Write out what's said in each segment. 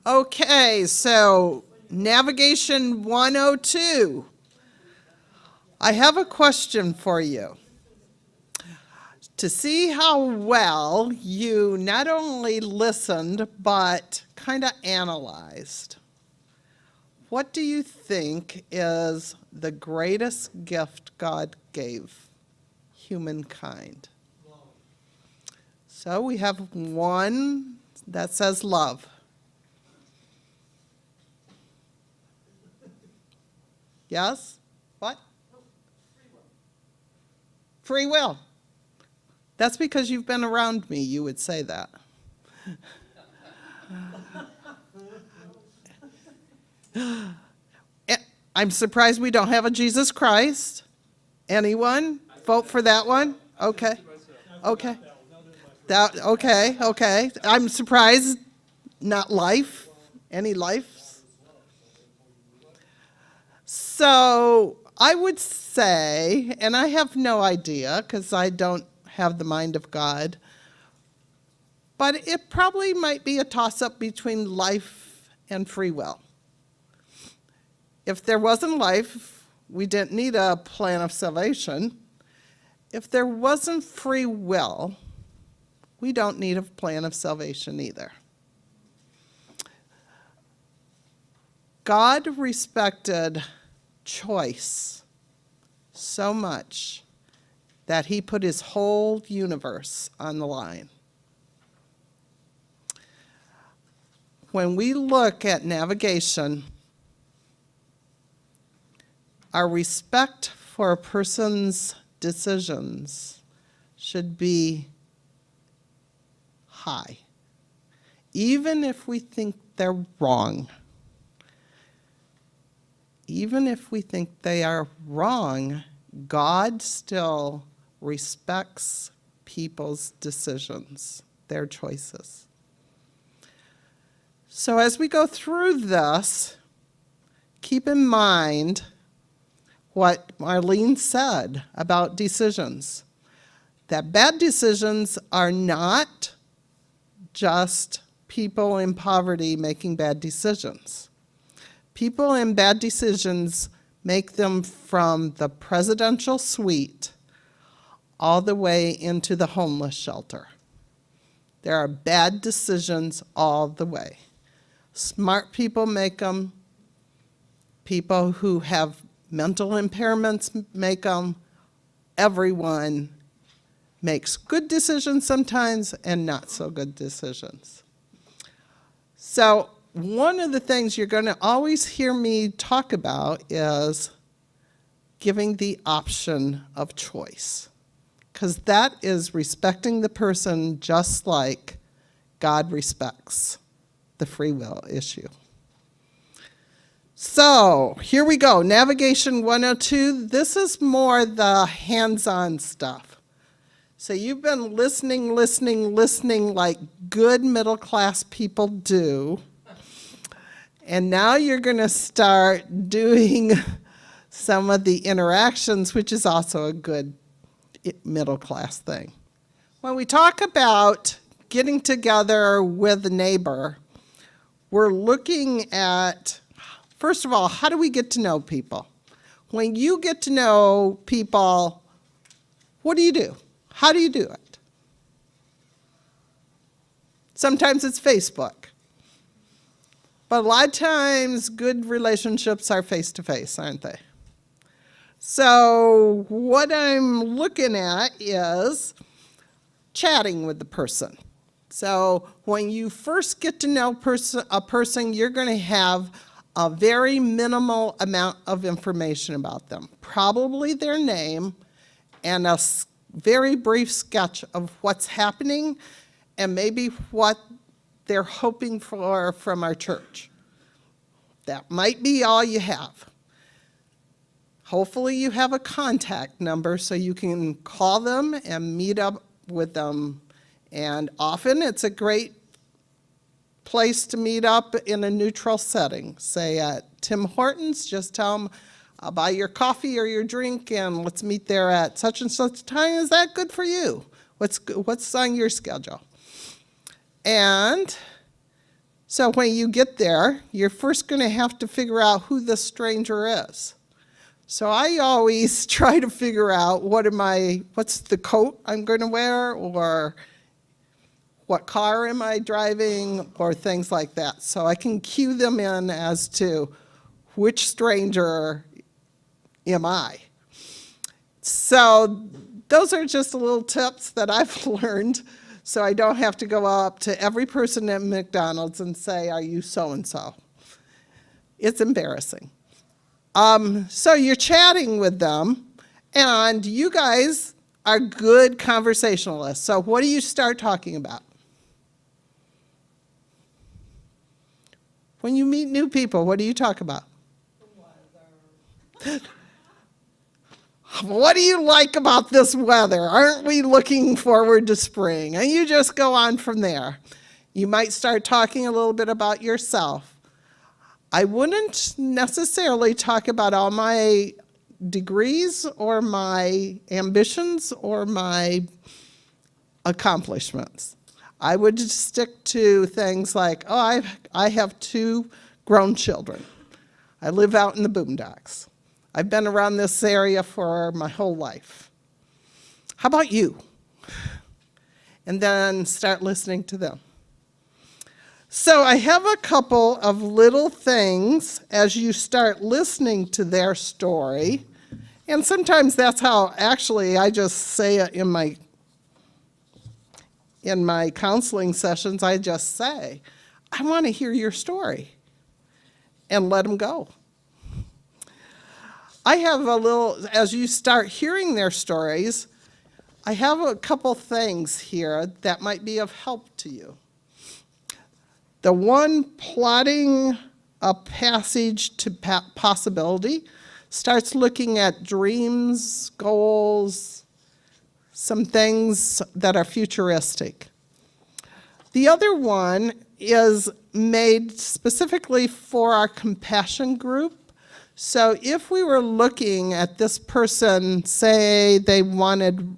Okay, so Navigation 102. I have a question for you. To see how well you not only listened, but kind of analyzed. What do you think is the greatest gift God gave humankind? Love. So we have one that says love. Yes? What? Free will. That's because you've been around me, you would say that. I'm surprised we don't have a Jesus Christ. Anyone? Vote for that one? Okay. Okay. Okay. I'm surprised not life. Any life? So I would say, and I have no idea because I don't have the mind of God, but it probably might be a toss-up between life and free will. If there wasn't life, we didn't need a plan of salvation. If there wasn't free will, we don't need a plan of salvation either. God respected choice so much that he put his whole universe on the line. When we look at navigation, our respect for a person's decisions should be high, even if we think they're wrong. Even if we think they are wrong, God still respects people's decisions, their choices. So as we go through this, keep in mind what Marlene said about decisions. That bad decisions are not just people in poverty making bad decisions. People in bad decisions make them from the presidential suite all the way into the homeless shelter. There are bad decisions all the way. Smart people make them. People who have mental impairments make them. Everyone makes good decisions sometimes and not so good decisions. So one of the things you're going to always hear me talk about is giving the option of choice, because that is respecting the person just like God respects the free will issue. So here we go, Navigation 102. This is more the hands-on stuff. So you've been listening like good middle-class people do. And now you're going to start doing some of the interactions, which is also a good middle-class thing. When we talk about getting together with a neighbor, we're looking at, first of all, how do we get to know people? When you get to know people, what do you do? How do you do it? Sometimes it's Facebook. But a lot of times, good relationships are face-to-face, aren't they? So what I'm looking at is chatting with the person. So when you first get to know a person, you're going to have a very minimal amount of information about them. Probably their name and a very brief sketch of what's happening and maybe what they're hoping for from our church. That might be all you have. Hopefully you have a contact number so you can call them and meet up with them. And often it's a great place to meet up in a neutral setting. Say at Tim Hortons, just tell them, I'll buy your coffee or your drink and let's meet there at such and such time. Is that good for you? What's on your schedule? And So when you get there, you're first going to have to figure out who this stranger is. So I always try to figure out what's the coat I'm going to wear, or what car am I driving, or things like that. So I can cue them in as to which stranger am I. So those are just little tips that I've learned, so I don't have to go up to every person at McDonald's and say, "Are you so-and-so?" It's embarrassing. So you're chatting with them, and you guys are good conversationalists. So what do you start talking about? When you meet new people, what do you talk about? The weather. What do you like about this weather? Aren't we looking forward to spring? And you just go on from there. You might start talking a little bit about yourself. I wouldn't necessarily talk about all my degrees or my ambitions or my accomplishments. I would just stick to things like, oh, I have 2 grown children. I live out in the boondocks. I've been around this area for my whole life. How about you? And then start listening to them. So I have a couple of little things as you start listening to their story. And sometimes that's how actually I just say it in my counseling sessions. I just say, I want to hear your story, and let them go. I have as you start hearing their stories, I have a couple things here that might be of help to you. The one, plotting a passage to possibility, starts looking at dreams, goals, some things that are futuristic. The other one is made specifically for our compassion group. So if we were looking at this person, say they wanted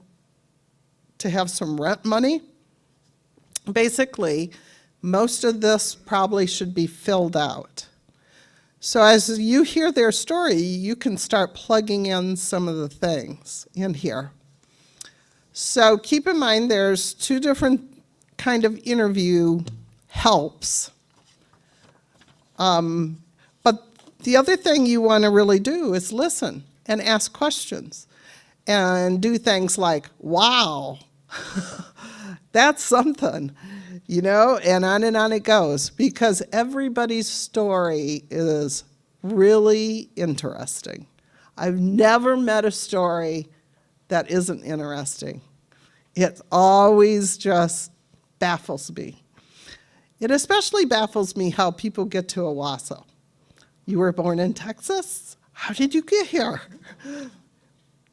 to have some rent money, basically, most of this probably should be filled out. So as you hear their story, you can start plugging in some of the things in here. So keep in mind there's 2 different kind of interview helps. But the other thing you want to really do is listen and ask questions and do things like, wow, that's something, and on it goes, because everybody's story is really interesting. I've never met a story that isn't interesting. It always just baffles me. It especially baffles me how people get to Owasso. You were born in Texas? How did you get here?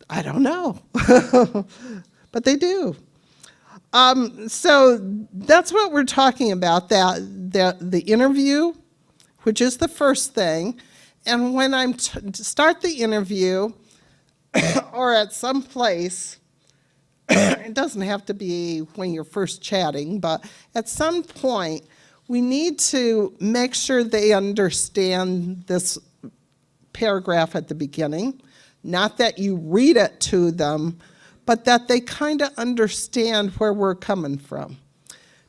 I don't know, but they do. So that's what we're talking about, the interview, which is the first thing. And when I start the interview, or at some place, it doesn't have to be when you're first chatting, but at some point, we need to make sure they understand this paragraph at the beginning. Not that you read it to them, but that they kind of understand where we're coming from.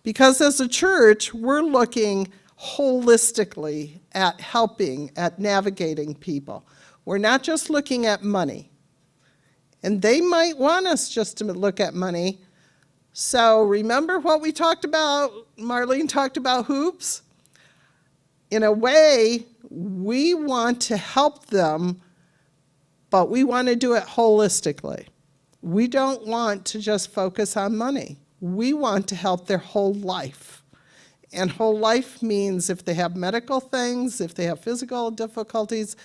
Because as a church, we're looking holistically at helping, at navigating people. We're not just looking at money. And they might want us just to look at money. So remember what we talked about? Marlene talked about hoops. In a way, we want to help them, but we want to do it holistically. We don't want to just focus on money. We want to help their whole life. And whole life means if they have medical things, if they have physical difficulties,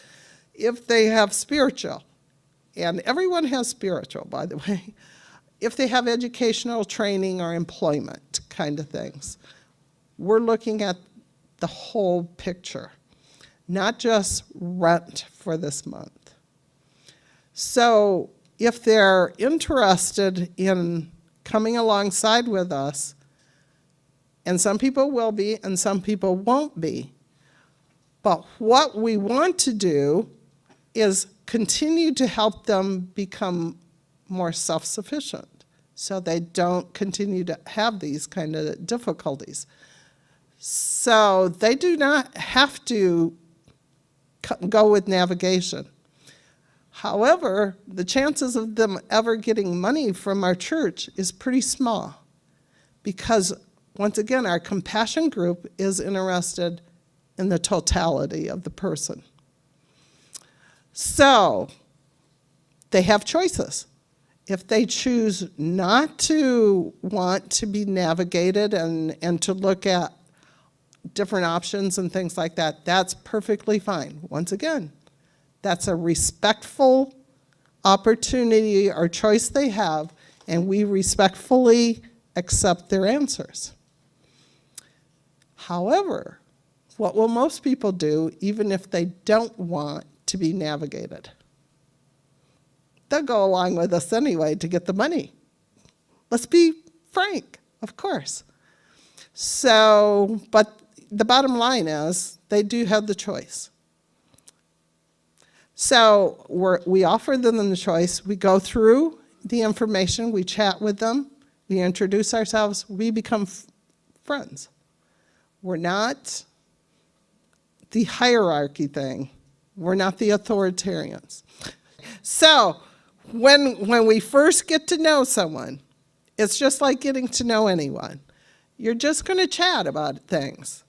if they have spiritual. And everyone has spiritual, by the way. If they have educational training or employment kind of things. We're looking at the whole picture, not just rent for this month. So if they're interested in coming alongside with us, And some people will be, and some people won't be. But what we want to do is continue to help them become more self-sufficient so they don't continue to have these kind of difficulties. So they do not have to go with navigation. However, the chances of them ever getting money from our church is pretty small because, once again, our compassion group is interested in the totality of the person. So they have choices. If they choose not to want to be navigated and to look at different options and things like that, that's perfectly fine. Once again, that's a respectful opportunity or choice they have, and we respectfully accept their answers. However, what will most people do, even if they don't want to be navigated? They'll go along with us anyway to get the money. Let's be frank, of course. So, but the bottom line is they do have the choice. So we offer them the choice. We go through the information. We chat with them. We introduce ourselves. We become friends. We're not the hierarchy thing. We're not the authoritarians. So when we first get to know someone, it's just like getting to know anyone. You're just going to chat about things.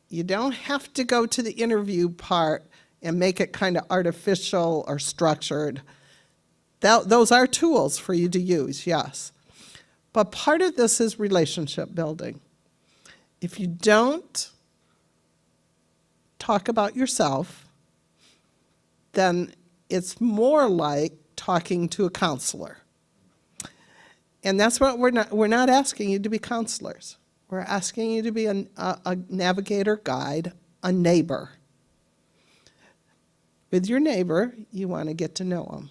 You don't have to go to the interview part and make it kind of artificial or structured. Those are tools for you to use, yes. But part of this is relationship building. If you don't talk about yourself, then it's more like talking to a counselor. And that's what we're not asking you to be counselors. We're asking you to be a navigator, guide, a neighbor. With your neighbor, you want to get to know them.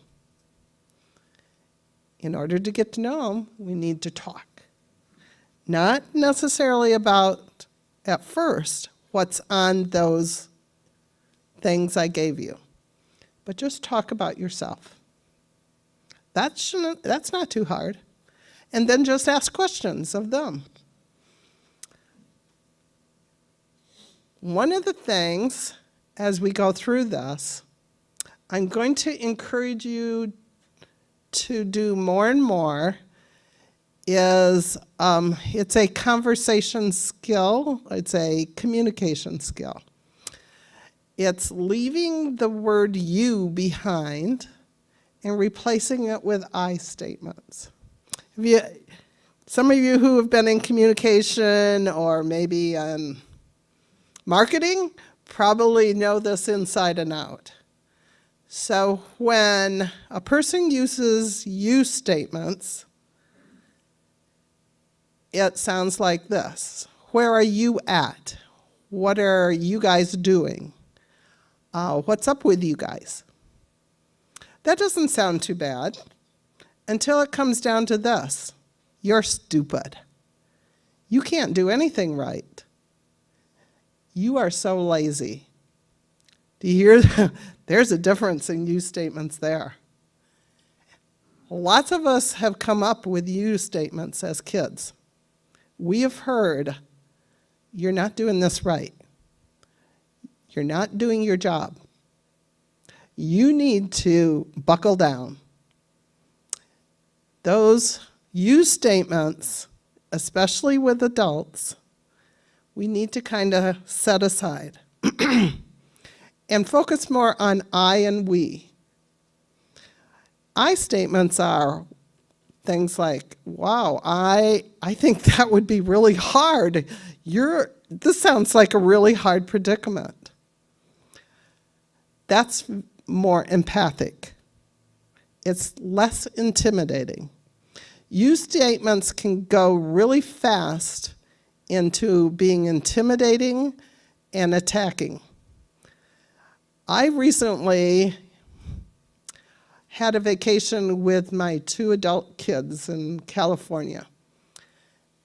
In order to get to know them, we need to talk. Not necessarily about, at first, what's on those things I gave you, but just talk about yourself. That's not too hard. And then just ask questions of them. One of the things, as we go through this, I'm going to encourage you to do more and more is, it's a conversation skill, it's a communication skill. It's leaving the word you behind and replacing it with I statements. Some of you who have been in communication or maybe in marketing probably know this inside and out. So when a person uses you statements, it sounds like this. Where are you at? What are you guys doing? What's up with you guys? That doesn't sound too bad until it comes down to this. You're stupid. You can't do anything right. You are so lazy. Do you hear? There's a difference in you statements there. Lots of us have come up with you statements as kids. We have heard, you're not doing this right. You're not doing your job. You need to buckle down. Those you statements, especially with adults, we need to kind of set aside and focus more on I and we. I statements are things like, wow, I think that would be really hard. This sounds like a really hard predicament. That's more empathic. It's less intimidating. You statements can go really fast into being intimidating and attacking. I recently had a vacation with my 2 adult kids in California.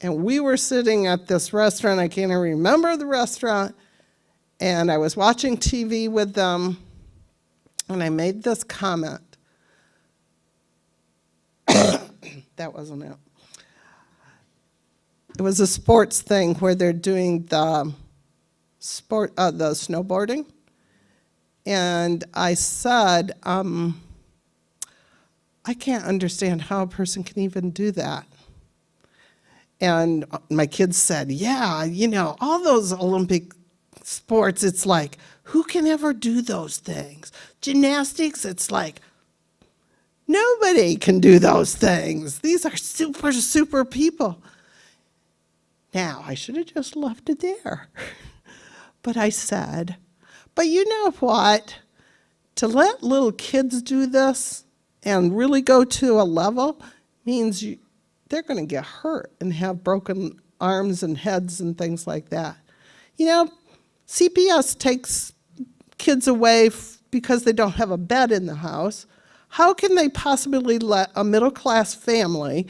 And we were sitting at this restaurant, I can't even remember the restaurant, and I was watching TV with them, and I made this comment. That wasn't it. It was a sports thing where they're doing the snowboarding. And I said, I can't understand how a person can even do that. And my kids said, yeah, all those Olympic sports, it's like, who can ever do those things? Gymnastics, it's like, nobody can do those things. These are super, super people. Now, I should have just left it there. But I said, but you know what? To let little kids do this and really go to a level means they're going to get hurt and have broken arms and heads and things like that. CPS takes kids away because they don't have a bed in the house. How can they possibly let a middle-class family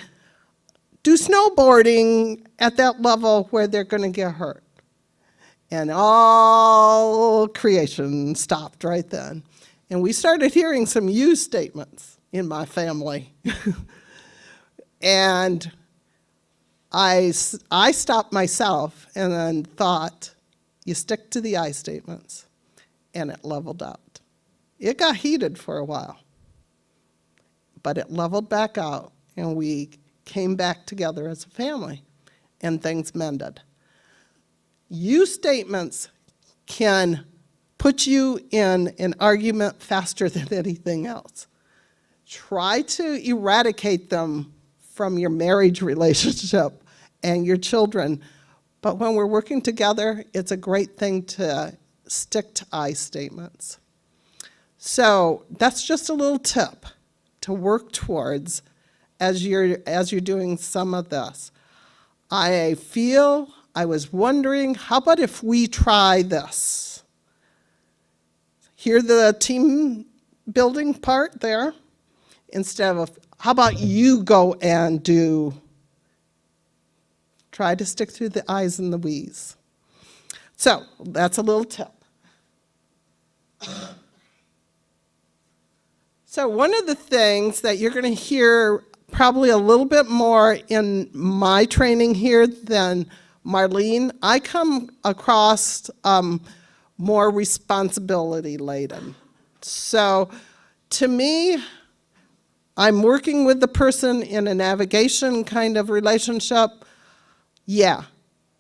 do snowboarding at that level where they're going to get hurt? And all creation stopped right then. And we started hearing some you statements in my family. And I stopped myself and then thought, you stick to the I statements. And it leveled out. It got heated for a while. But it leveled back out, and we came back together as a family, and things mended. You statements can put you in an argument faster than anything else. Try to eradicate them from your marriage relationship and your children. But when we're working together, it's a great thing to stick to I statements. So that's just a little tip to work towards as you're doing some of this. I was wondering, how about if we try this? Hear the team building part there? Instead of, how about you go and try to stick through the I's and the we's. So that's a little tip. So one of the things that you're going to hear probably a little bit more in my training here than Marlene, I come across more responsibility laden. So to me, I'm working with the person in a navigation kind of relationship. Yeah,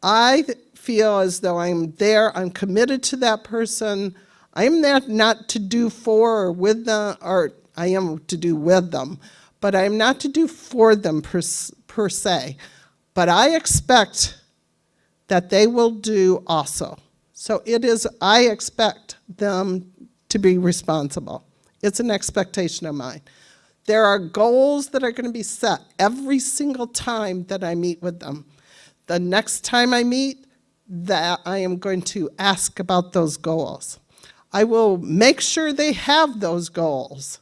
I feel as though I'm there, I'm committed to that person. I'm not to do for or with them, or I am to do with them, but I'm not to do for them per se. But I expect that they will do also. So I expect them to be responsible. It's an expectation of mine. There are goals that are going to be set every single time that I meet with them. The next time I meet, that I am going to ask about those goals. I will make sure they have those goals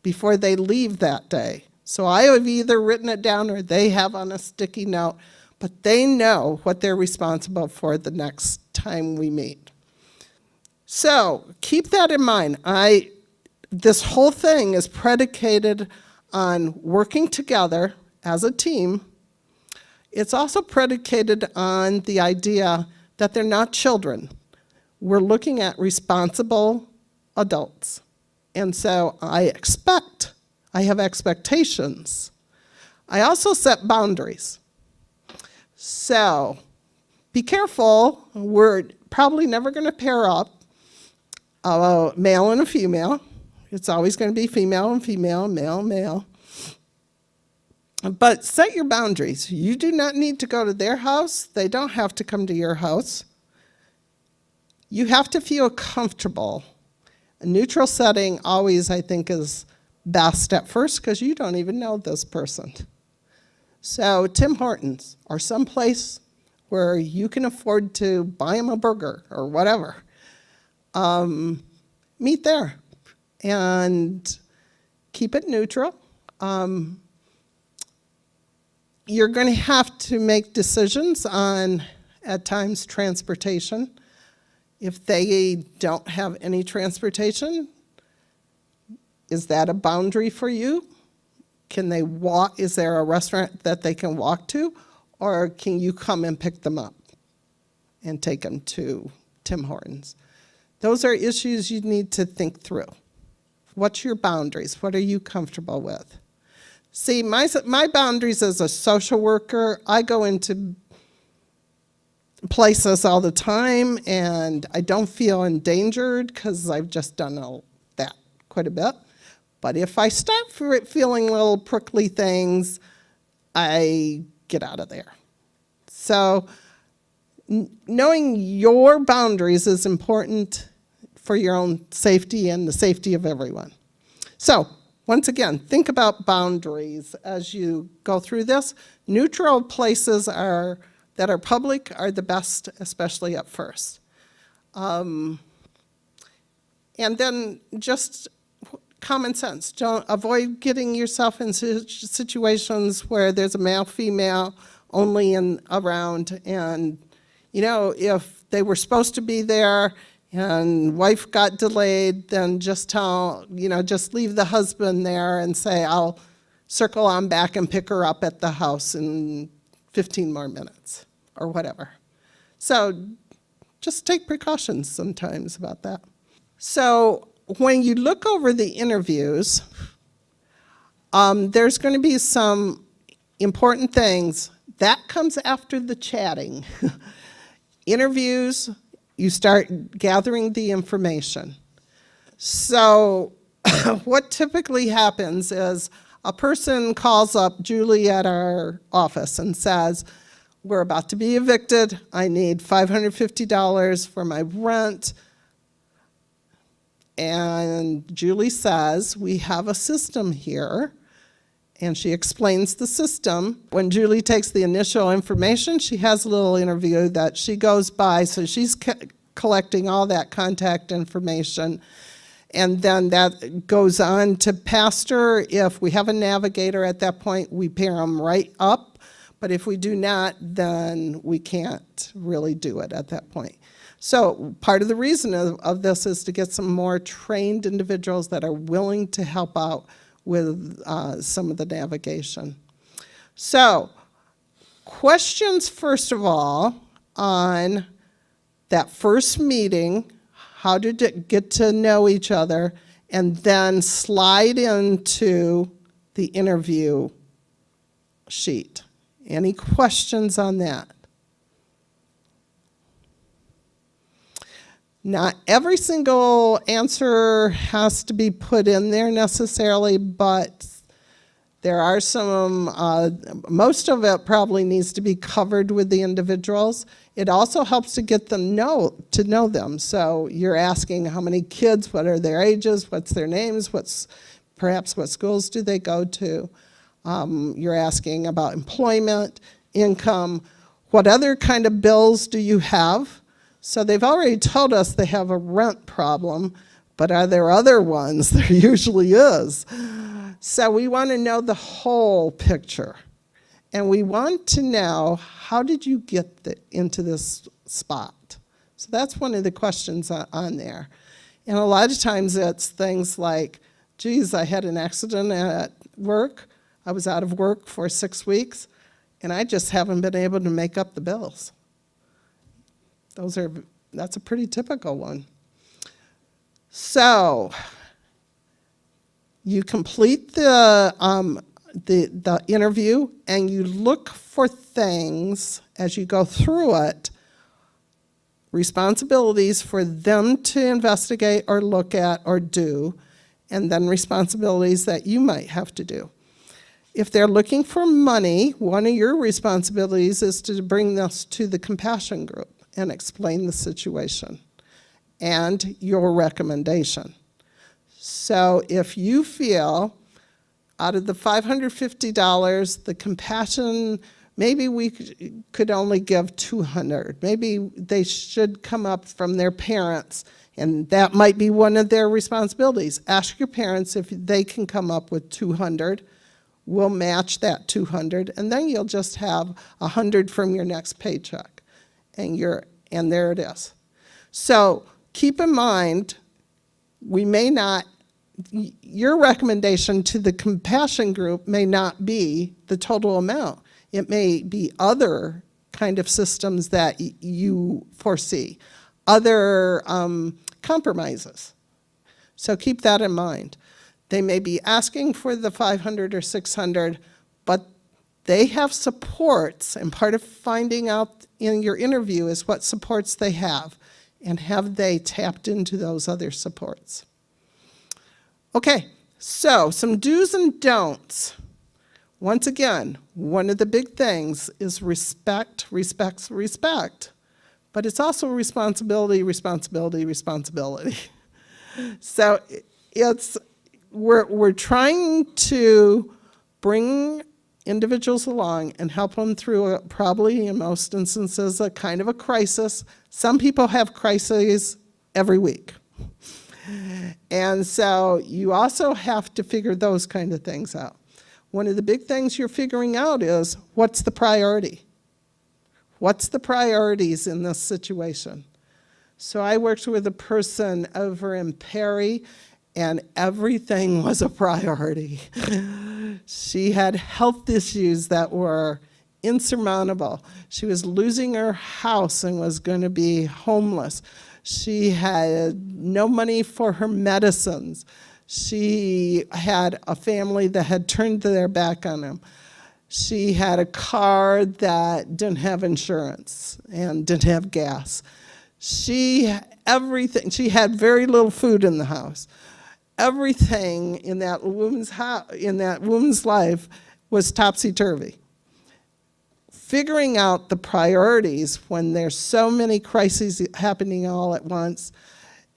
before they leave that day. So I have either written it down or they have on a sticky note, but they know what they're responsible for the next time we meet. So keep that in mind. This whole thing is predicated on working together as a team. It's also predicated on the idea that they're not children. We're looking at responsible adults. And so I have expectations. I also set boundaries. So be careful. We're probably never going to pair up a male and a female. It's always going to be female and female, male, male. But set your boundaries. You do not need to go to their house. They don't have to come to your house. You have to feel comfortable. A neutral setting always, I think, is best at first because you don't even know this person. So Tim Hortons or someplace where you can afford to buy them a burger or whatever. Meet there and keep it neutral. You're going to have to make decisions on, at times, transportation. If they don't have any transportation, is that a boundary for you? Can they walk? Is there a restaurant that they can walk to? Or can you come and pick them up and take them to Tim Hortons? Those are issues you need to think through. What's your boundaries? What are you comfortable with? See, my boundaries as a social worker, I go into places all the time and I don't feel endangered because I've just done all that quite a bit. But if I start feeling little prickly things, I get out of there. So knowing your boundaries is important for your own safety and the safety of everyone. So once again, think about boundaries as you go through this. Neutral places that are public are the best, especially at first. And then just common sense. Don't avoid getting yourself in situations where there's a male-female only around, and if they were supposed to be there and wife got delayed, then just just leave the husband there and say, I'll circle on back and pick her up at the house in 15 more minutes or whatever. So just take precautions sometimes about that. So when you look over the interviews, there's going to be some important things. That comes after the chatting. Interviews, you start gathering the information. So what typically happens is a person calls up Julie at our office and says, we're about to be evicted. I need $550 for my rent. And Julie says, we have a system here. And she explains the system. When Julie takes the initial information, she has a little interview that she goes by. So she's collecting all that contact information. And then that goes on to pastor. If we have a navigator at that point, we pair them right up. But if we do not, then we can't really do it at that point. So part of the reason of this is to get some more trained individuals that are willing to help out with some of the navigation. So questions, first of all, on that first meeting, how did it get to know each other, and then slide into the interview sheet. Any questions on that? Not every single answer has to be put in there necessarily, but there are some, most of it probably needs to be covered with the individuals. It also helps to get them to know them. So you're asking how many kids, what are their ages, what's their names, perhaps what schools do they go to. You're asking about employment, income, what other kind of bills do you have? So they've already told us they have a rent problem, but are there other ones? There usually is. So we want to know the whole picture. And we want to know, how did you get into this spot? So that's one of the questions on there. And a lot of times it's things like, geez, I had an accident at work. I was out of work for 6 weeks, and I just haven't been able to make up the bills. That's a pretty typical one. So you complete the interview, and you look for things as you go through it, responsibilities for them to investigate or look at or do, and then responsibilities that you might have to do. If they're looking for money, one of your responsibilities is to bring this to the compassion group and explain the situation and your recommendation. So if you feel out of the $550, the compassion, maybe we could only give $200. Maybe they should come up from their parents, and that might be one of their responsibilities. Ask your parents if they can come up with $200. we'll match that 200, and then you'll just have 100 from your next paycheck, and there it is. So keep in mind, we may not, your recommendation to the compassion group may not be the total amount. It may be other kind of systems that you foresee, other compromises. So keep that in mind. They may be asking for the 500 or 600, but they have supports, and part of finding out in your interview is what supports they have, and have they tapped into those other supports. Okay, so some do's and don'ts. Once again, one of the big things is respect, but it's also responsibility. So we're trying to bring individuals along and help them through probably in most instances a kind of a crisis. Some people have crises every week. And so you also have to figure those kind of things out. One of the big things you're figuring out is, what's the priority? What's the priorities in this situation? So I worked with a person over in Perry, and everything was a priority. She had health issues that were insurmountable. She was losing her house and was going to be homeless. She had no money for her medicines. She had a family that had turned their back on them. She had a car that didn't have insurance and didn't have gas. She had very little food in the house. Everything in that woman's life was topsy-turvy. Figuring out the priorities when there's so many crises happening all at once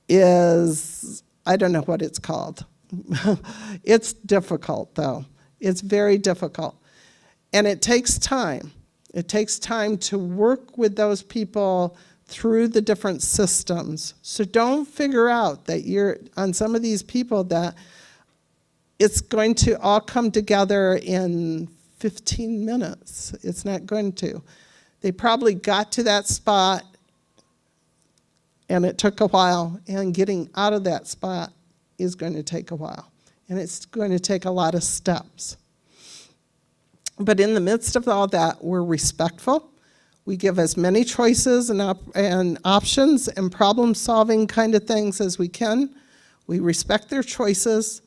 is, I don't know what it's called. It's difficult, though. It's very difficult. And it takes time. It takes time to work with those people through the different systems. So don't figure out that you're on some of these people that it's going to all come together in 15 minutes. It's not going to. They probably got to that spot and it took a while, and getting out of that spot is going to take a while. And it's going to take a lot of steps. But in the midst of all that, we're respectful. We give as many choices and options and problem-solving kind of things as we can. We respect their choices,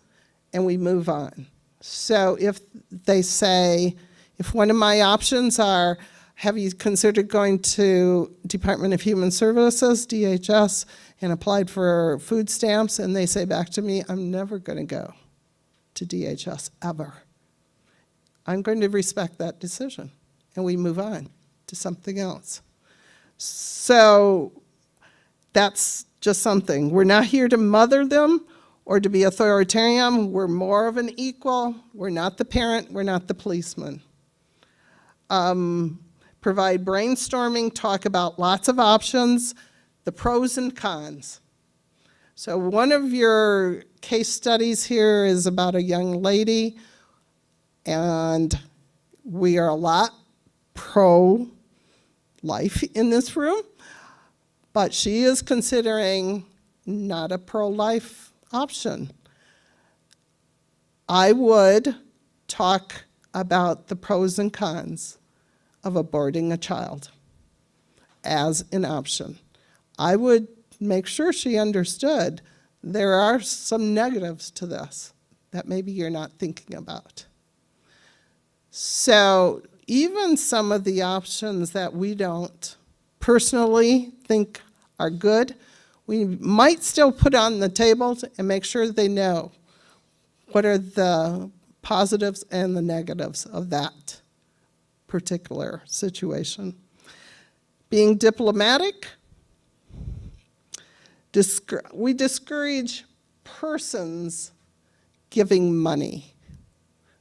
and we move on. So if they say, if one of my options are, have you considered going to Department of Human Services, DHS, and applied for food stamps, and they say back to me, I'm never going to go to DHS, ever. I'm going to respect that decision, and we move on to something else. So that's just something. We're not here to mother them or to be authoritarian. We're more of an equal. We're not the parent. We're not the policeman. Provide brainstorming, talk about lots of options, the pros and cons. So one of your case studies here is about a young lady, and we are a lot pro-life in this room, but she is considering not a pro-life option. I would talk about the pros and cons of aborting a child as an option. I would make sure she understood there are some negatives to this that maybe you're not thinking about. So even some of the options that we don't personally think are good, we might still put on the table and make sure they know what are the positives and the negatives of that particular situation. Being diplomatic, we discourage persons giving money.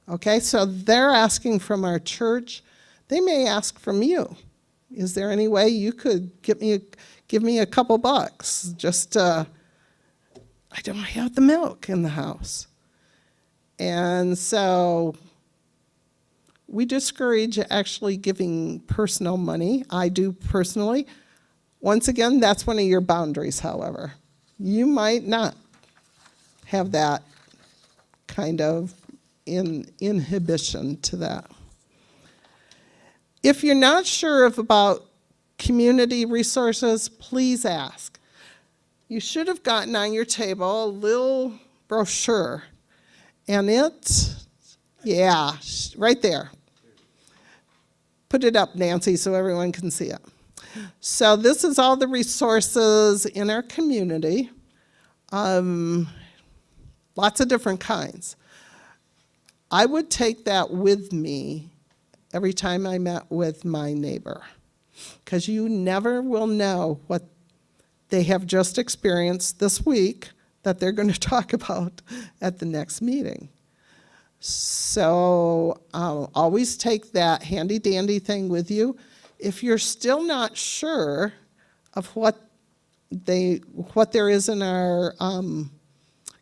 Okay, so they're asking from our church. They may ask from you. Is there any way you could give me a couple bucks? Just, I don't have the milk in the house. And so we discourage actually giving personal money. I do personally. Once again, that's one of your boundaries, however. You might not have that kind of inhibition to that. If you're not sure about community resources, please ask. You should have gotten on your table a little brochure, and right there. Put it up, Nancy, so everyone can see it. So this is all the resources in our community, lots of different kinds. I would take that with me every time I met with my neighbor, because you never will know what they have just experienced this week that they're going to talk about at the next meeting. So always take that handy dandy thing with you. If you're still not sure of what there is in our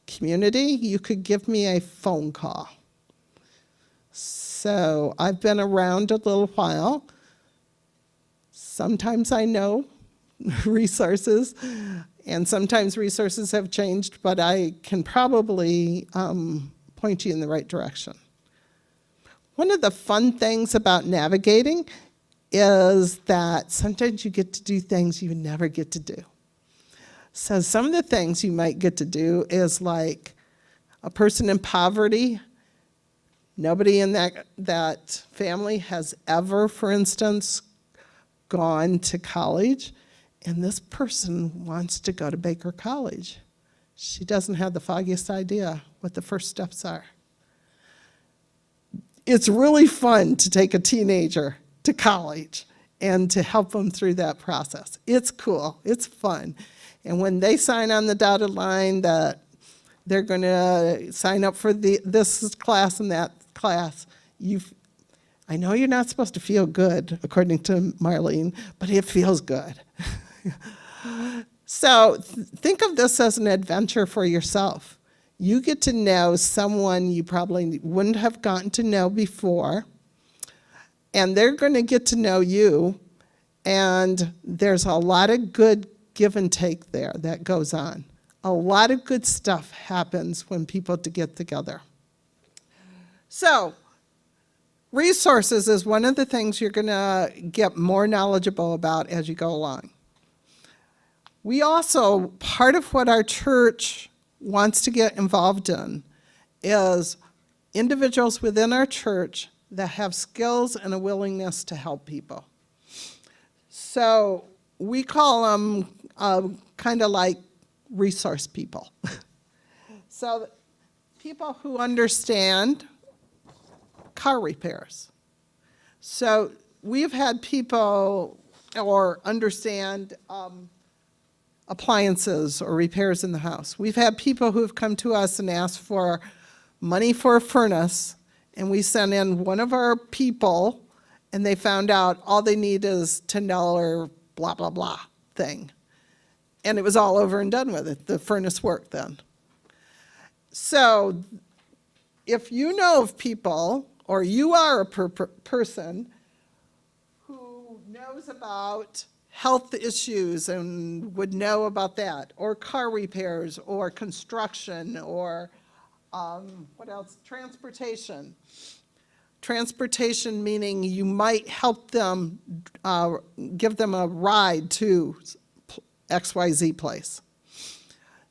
community, you could give me a phone call. So I've been around a little while. Sometimes I know resources, and sometimes resources have changed, but I can probably point you in the right direction. One of the fun things about navigating is that sometimes you get to do things you never get to do. So some of the things you might get to do is like a person in poverty. Nobody in that family has ever, for instance, gone to college, and this person wants to go to Baker College. She doesn't have the foggiest idea what the first steps are. It's really fun to take a teenager to college and to help them through that process. It's cool, it's fun. And when they sign on the dotted line that they're going to sign up for this class and that class, I know you're not supposed to feel good, according to Marlene, but it feels good. So think of this as an adventure for yourself. You get to know someone you probably wouldn't have gotten to know before, and they're going to get to know you, and there's a lot of good give and take there that goes on. A lot of good stuff happens when people get together. So, resources is one of the things you're going to get more knowledgeable about as you go along. We also, part of what our church wants to get involved in is individuals within our church that have skills and a willingness to help people. So we call them kind of like resource people. So people who understand car repairs. So we've had people or understand appliances or repairs in the house. We've had people who have come to us and asked for money for a furnace, and we sent in one of our people, and they found out all they need is $10 blah, blah, blah thing. And it was all over and done with it. The furnace worked then. So if you know of people, or you are a person who knows about health issues and would know about that, or car repairs, or construction, or what else? Transportation. Transportation meaning you might help them, give them a ride to XYZ place.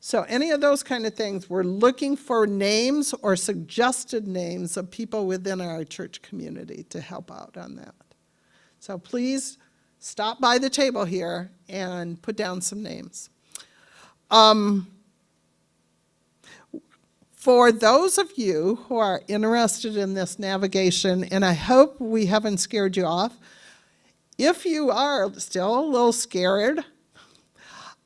So any of those kind of things, we're looking for names or suggested names of people within our church community to help out on that. So please stop by the table here and put down some names. For those of you who are interested in this navigation, and I hope we haven't scared you off, if you are still a little scared,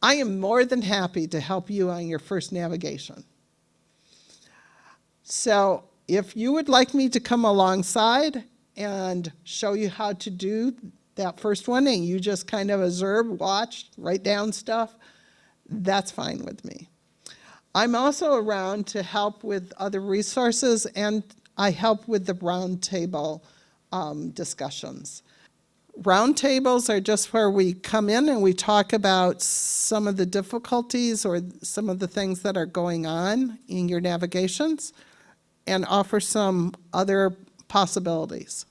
I am more than happy to help you on your first navigation. So if you would like me to come alongside and show you how to do that first one, and you just kind of observe, watch, write down stuff, that's fine with me. I'm also around to help with other resources, and I help with the round table discussions. Roundtables are just where we come in and we talk about some of the difficulties or some of the things that are going on in your navigations and offer some other possibilities.